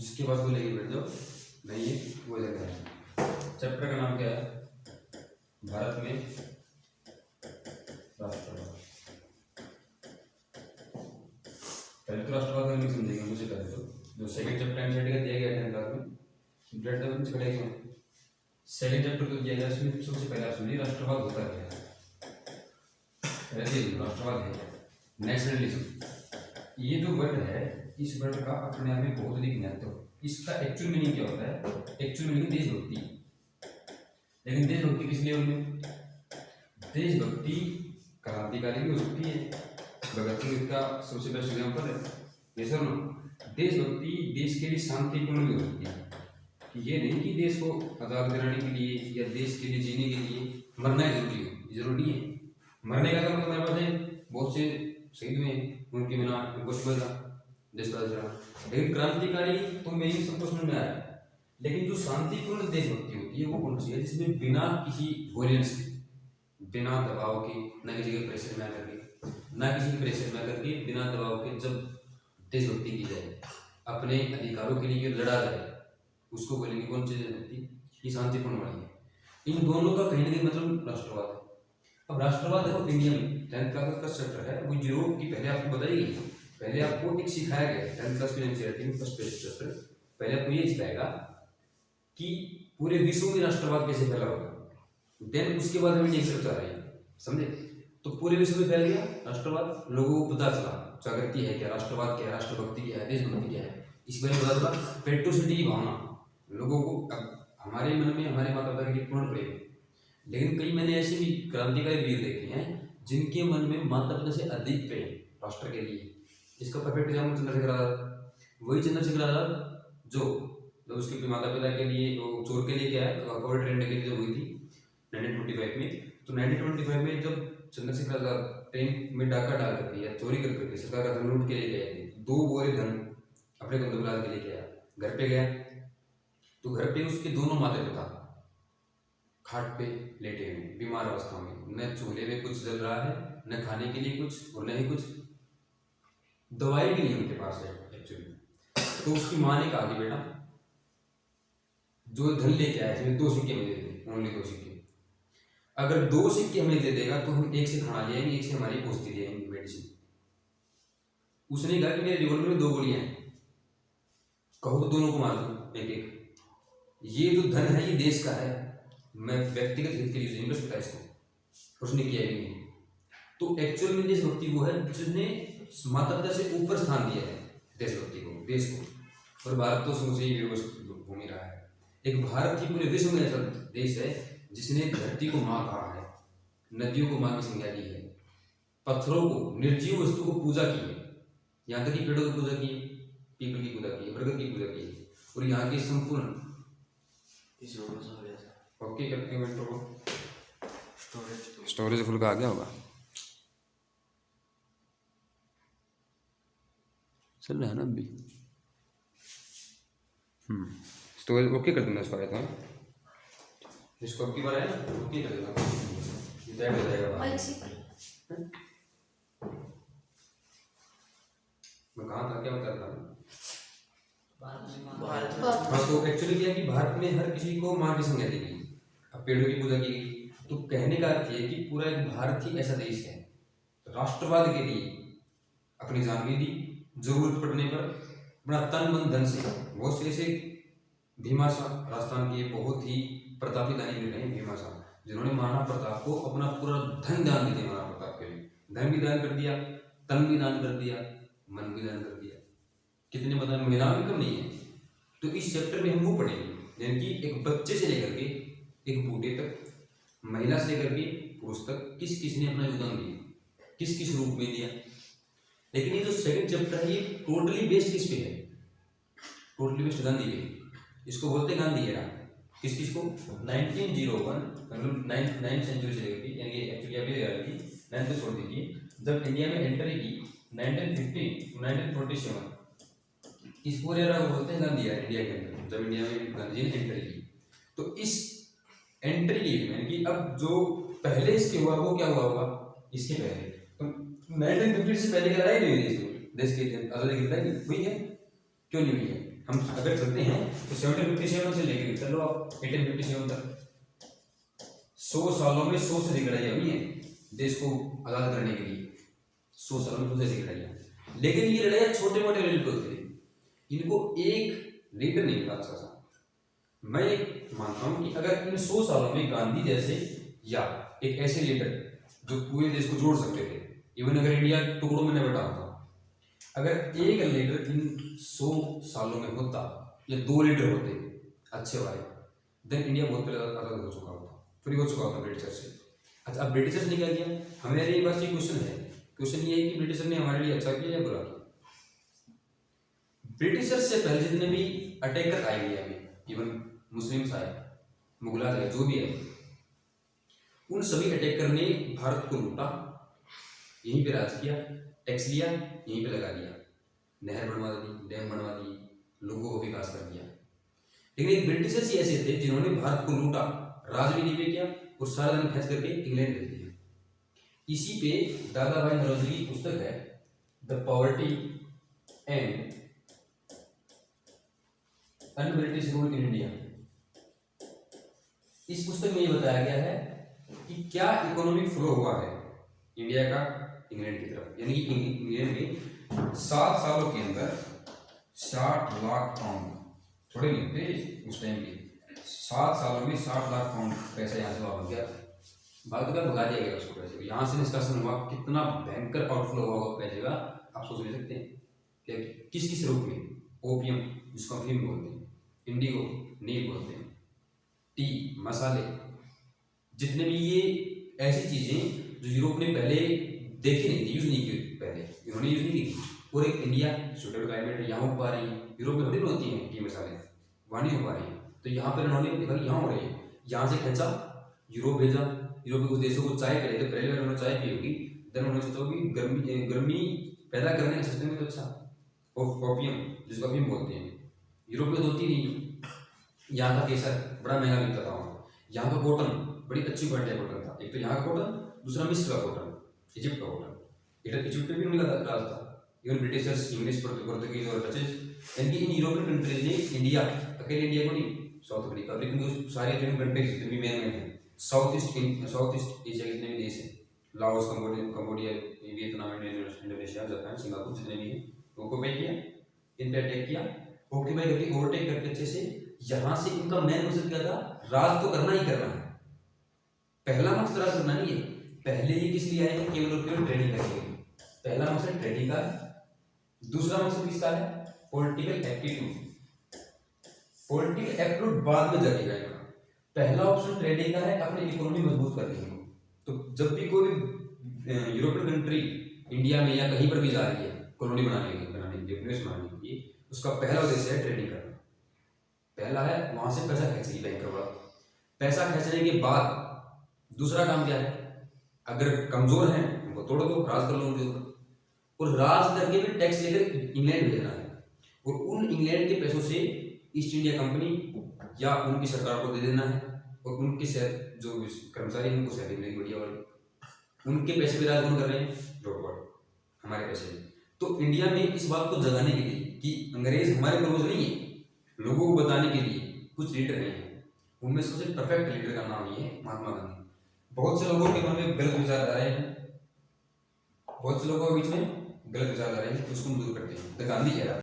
जिसके पास वो लेके बैठ जाओ, नहीं है वो जगह है। चैप्टर का नाम क्या है? भारत में राष्ट्रवाद। पहले तो राष्ट्रवाद का नहीं समझेंगे, मुझे पहले तो जो सेकंड चैप्टर एनसीईआरटी का दिया गया है 10th क्लास में, ब्लड लेवल से पढ़ाई क्यों सेकंड चैप्टर को दिया गया, उसमें सबसे पहले आप सुनिए राष्ट्रवाद होता क्या है। राष्ट्रवाद है नेशनलिज्म। ये जो वर्ड है, इस वर्ड का अपने आप में बहुत अधिक महत्व है। इसका एक्चुअल मीनिंग क्या होता है? एक्चुअल मीनिंग देशभक्ति। लेकिन देशभक्ति किस लेवल में? देशभक्ति क्रांतिकारी भी हो सकती है, भगत सिंह का सबसे बेस्ट एग्जाम्पल है। ये सर देशभक्ति देश के लिए शांतिपूर्ण भी हो सकती है। ये नहीं कि देश को आजाद कराने के लिए या देश के लिए जीने के लिए मरना ही जरूरी है। मरने का मतलब हमारे पास है, बहुत से शहीद हुए, उनके बिना इम्पॉसिबल था देश का चलाना। लेकिन क्रांतिकारी तो मेरी सबको समझ में आया, लेकिन जो शांतिपूर्ण देशभक्ति होती है वो कौन सी है? जिसमें बिना किसी वॉयलेंस, बिना दबाव के, न किसी के प्रेशर में आकर के, ना किसी के प्रेशर में आकर के, बिना दबाव के जब देशभक्ति की जाए, अपने अधिकारों के लिए लड़ा जाए, उसको बोलेंगे कौन सी देशभक्ति? ये शांतिपूर्ण वाली है। इन दोनों का कहीं ना कहीं मतलब राष्ट्रवाद है। अब राष्ट्रवाद है वो इंडिया में 10th क्लास का चैप्टर है, वो यूरोप की पहले आपको बताई गई। पहले आपको एक सिखाया गया 10th क्लास की एनसीईआरटी में फर्स्ट चैप्टर, पहले आपको ये सिखाएगा कि पूरे विश्व में राष्ट्रवाद कैसे फैला होगा। देन उसके बाद हमें नेक्स्ट चैप्टर आ रही है, समझे? तो पूरे विश्व में फैल गया राष्ट्रवाद, लोगों को पता चला जागृति है क्या, राष्ट्रवाद क्या है, राष्ट्रभक्ति क्या है, देशभक्ति क्या है, इस बारे में पता चला। पेट्रोसिटी की भावना लोगों को, अब हमारे मन में हमारे माता पिता के पूर्ण प्रेम। लेकिन कई मैंने ऐसे भी क्रांतिकारी वीर देखे हैं जिनके मन में माता पिता से अधिक प्रेम राष्ट्र के लिए। इसका परफेक्ट एग्जाम्पल चंद्रशेखर आजाद। वही चंद्रशेखर आजाद जो जब उसके माता पिता के लिए, वो चोर के लिए क्या है, कवर ट्रेन के लिए जब हुई थी 1925 में, तो 1925 में जब चंद्रशेखर आजाद ट्रेन में डाका डाल करके या चोरी कर करके सरकार का धन लूट के लिए गए थे, 2 बोरे धन अपने गंदबलाद के लिए गया, घर पे गया तो घर पे उसके दोनों माता पिता खाट पे लेटे हुए, बीमार अवस्था में, न चूल्हे में कुछ जल रहा है, न खाने के लिए कुछ और न ही कुछ दवाई भी नहीं उनके पास है एक्चुअली। तो उसकी माँ ने कहा कि बेटा जो धन लेके आया इसमें 2 सिक्के हमें दे दे, ओनली 2 सिक्के। अगर 2 सिक्के हमें दे देगा तो हम एक से खाना ले आएंगे, एक से हमारी औषधि ले आएंगे, मेडिसिन। उसने कहा कि मेरे रिवॉल्वर में 2 गोलियां हैं, कहो तो दोनों को मार दो एक एक। ये जो धन है ये देश का है, मैं व्यक्तिगत हित के लिए नहीं कर सकता इसको। उसने किया ही नहीं। तो एक्चुअल में देशभक्ति वो है जिसने माता पिता से ऊपर स्थान दिया है देशभक्ति को, देश को। और भारत तो शुरू से ही घूम ही रहा है। एक भारत ही पूरे विश्व में ऐसा देश है जिसने धरती को माँ कहा है, नदियों को माँ की संज्ञा दी है, पत्थरों को, निर्जीव वस्तु को पूजा की है, यहाँ तक कि पेड़ों की पूजा की है, पीपल की पूजा की है, बरगद की पूजा की है। और यहाँ की संपूर्ण ओके करके मिनटों को स्टोरेज फुल का आ गया होगा, चल रहा है ना अभी। स्टोरेज ओके कर दूंगा इसको, आया था इसको अब की बार आया ना, ओके कर देना, ये हो जाएगा। मैं कहाँ था, क्या बता रहा हूँ? हाँ, तो एक्चुअली क्या है कि भारत में हर किसी को माँ की संज्ञा दी गई, अब पेड़ों की पूजा की गई। तो कहने का अर्थ है कि पूरा एक भारत ही ऐसा देश है राष्ट्रवाद के लिए अपनी जान भी दी, जरूरत पड़ने पर अपना तन मन धन से। बहुत से ऐसे भीमाशा राजस्थान के बहुत ही प्रतापी दानी मिल रहे हैं, भीमाशा, जिन्होंने महाराणा प्रताप को अपना पूरा धन दान दे दिया। महाराणा प्रताप के लिए धन भी दान कर दिया, तन भी दान कर दिया, मन भी दान कर दिया। कितने मतलब महिलाओं की कम नहीं है। तो इस चैप्टर में हम वो पढ़ेंगे, यानी कि एक बच्चे से लेकर के एक बूढ़े तक, महिला से लेकर के पुरुष तक, किस किस ने अपना योगदान दिया, किस किस रूप में दिया। लेकिन ये जो सेकंड चैप्टर है ये टोटली बेस्ड किस पे है? टोटली बेस्ड गांधी पे। इसको बोलते हैं गांधी एरा। किस किस को? 1901 मतलब 9th सेंचुरी से लेकर, यानी कि एक्चुअली अभी थी 9th पे छोड़ दीजिए, जब इंडिया में एंट्री की 1950 to 1947, इस पूरे एरा को बोलते हैं गांधी एरा। इंडिया के अंदर जब इंडिया में गांधी ने एंट्री की, तो इस एंट्री की यानी कि अब जो पहले इसके हुआ वो क्या हुआ होगा इसके पहले, तो 1950 से पहले की लड़ाई नहीं हुई देश की आजादी की लड़ाई हुई है? क्यों नहीं हुई है? हम अगर चलते हैं तो 1757 से लेकर चलो आप 1857 तक 100 सालों में 100 से अधिक लड़ाइयाँ हुई हैं देश को आज़ाद करने के लिए। 100 सालों में 100 से अधिक लड़ाइयाँ, लेकिन ये लड़ाइयाँ छोटे मोटे लेवल पे होती थी, इनको एक लीडर नहीं मिला अच्छा सा। मैं मानता हूँ कि अगर इन 100 सालों में गांधी जैसे या एक ऐसे लीडर जो पूरे देश को जोड़ सकते थे, इवन अगर इंडिया टुकड़ों में न बटा होता, अगर एक लीडर इन 100 सालों में होता या 2 लीडर होते अच्छे वाले, देन इंडिया बहुत पहले आज़ाद हो चुका होता, फ्री हो चुका होता ब्रिटिशर से। अच्छा, अब ब्रिटिशर्स ने क्या किया, हमारे पास ये क्वेश्चन है, क्वेश्चन ये है कि ब्रिटिशर ने हमारे लिए अच्छा किया या बुरा किया। ब्रिटिशर्स से पहले जितने भी अटैकर आए इंडिया में, इवन मुस्लिम्स आए, मुगलाज आए, जो भी है, उन सभी अटैकर ने भारत को लूटा, यहीं पे राज किया, टैक्स लिया, यहीं पे लगा दिया, नहर बनवा दी, डैम बनवा दी, लोगों को विकास कर दिया। लेकिन एक ब्रिटिशर्स ही ऐसे थे जिन्होंने भारत को लूटा, राज भी नहीं पे किया और सारा धन खर्च करके इंग्लैंड भेज दिया। इसी पे दादा भाई नौरोजी की पुस्तक है the poverty and un-British rule in India. इस पुस्तक में ये बताया गया है कि क्या इकोनॉमिक फ्लो हुआ है इंडिया का इंग्लैंड की तरफ, यानी कि इंग्लैंड में 7 सालों के अंदर 60 लाख पाउंड, थोड़े नहीं थे उस टाइम के, 7 सालों में 60 लाख पाउंड पैसा यहाँ से वापस गया, बाद में भगा दिया गया उसको पैसे को। यहाँ से निष्कासन हुआ, कितना भयंकर आउटफ्लो हुआ पैसे का आप सोच नहीं सकते क्या, किस किस रूप में, ओपियम जिसको अफीम बोलते हैं, इंडिगो नील बोलते हैं, टी मसाले, जितने भी ये ऐसी चीजें जो यूरोप ने पहले देखी नहीं थी, यूज नहीं की पहले, इन्होंने यूज नहीं की। और एक इंडिया सुटेबल क्लाइमेट है, यहाँ हो पा रही है, यूरोप में थोड़ी होती हैं टी मसाले, वहाँ नहीं हो पा रही है, तो यहाँ पर इन्होंने देखा यहाँ हो रही है, यहाँ से खींचा यूरोप भेजा, यूरोप के कुछ देशों को चाय करे थे, पहले उन्होंने चाय पी होगी, देन उन्होंने सोचा कि गर्मी पैदा करने के सिस्टम में तो अच्छा, ओपियम जिसको अफीम बोलते हैं, यूरोप में तो होती नहीं। यहाँ का केसर बड़ा महंगा बिकता था वहाँ, यहाँ का कॉटन बड़ी अच्छी क्वालिटी का कॉटन था, एक तो यहाँ का कॉटन, दूसरा मिस्र का कॉटन, इजिप्ट का कॉटन, इधर इजिप्ट में भी उनका राज था। इवन ब्रिटिशर्स, इंग्लिश, पुर्तगीज और डचेस, यानी कि इन यूरोपियन कंट्रीज ने इंडिया, अकेले इंडिया को नहीं, साउथ अफ्रीका, लेकिन सारे अफ्रीकन कंट्रीज जितने भी मेन हैं, साउथ ईस्ट एशिया के जितने भी देश हैं, Laos, Cambodia, Vietnam, Indonesia, Japan, Singapore, जितने भी हैं, ऑक्यूपाई किया, इन पे अटैक किया, ऑक्यूपाई करके ओवरटेक करके अच्छे से, यहाँ से इनका मेन मकसद क्या था, राज तो करना ही करना है, पहला मकसद राज करना नहीं है। पहले ही किस लिए आए हैं, केवल और केवल ट्रेडिंग करके, पहला मकसद ट्रेडिंग का है, दूसरा मकसद किसका है, पॉलिटिकल एप्टीट्यूड, पॉलिटिकल एप्टीट्यूड बाद में जाएगा इनका, पहला ऑप्शन ट्रेडिंग का है, अपनी इकोनॉमी मजबूत करने के लिए। तो जब भी कोई यूरोपियन कंट्री इंडिया में या कहीं पर भी जा रही है कॉलोनी बनाने के लिए, उसका पहला उद्देश्य है ट्रेडिंग करना, पहला है वहां से पैसा खींचेगी बैंक वाला, पैसा खींचने के बाद दूसरा काम क्या है, अगर कमजोर हैं उनको तोड़ दो, राज कर लो उनके ऊपर, और राज करके भी टैक्स लेकर इंग्लैंड भेजना है, और उन इंग्लैंड के पैसों से ईस्ट इंडिया कंपनी या उनकी सरकार को दे देना है, और उनके जो कर्मचारी हैं उनको सैलरी मिलेगी बढ़िया वाली, उनके पैसे भी राज कौन कर रहे हैं, लौटवाट, हमारे पैसे। तो इंडिया में इस बात को जगाने के लिए कि अंग्रेज हमारे पूर्वज नहीं है, लोगों को बताने के लिए कुछ लीडर नहीं है, उनमें सबसे परफेक्ट लीडर का नाम ये है महात्मा गांधी। बहुत से लोगों के मन में गलत विचारधाराएं हैं, बहुत से लोगों के बीच में गलत विचारधाराएं हैं, उसको दूर करते हैं, द गांधी एरा।